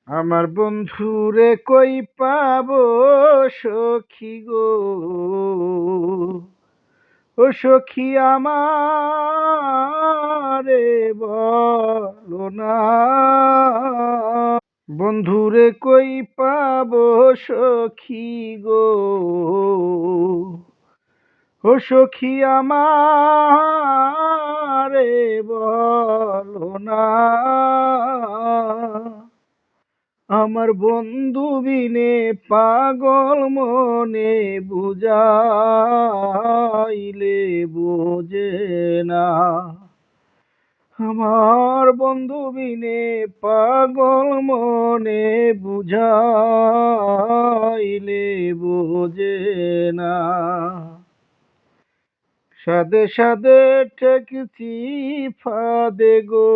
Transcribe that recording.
আমার বন্ধুরে কই পাবো সখী গো, ও সখী আমারে বলো না। বন্ধুরে কই পাবো সখী গো, ও সখী আমারে বলো না। আমার বন্ধু বিনে পাগল মনে বুঝাইলে বোঝে না। আমার বন্ধু বিনে পাগল মনে বুঝাইলে বোঝে না। সাদে সাদে ঠেকছি ফাদে গো,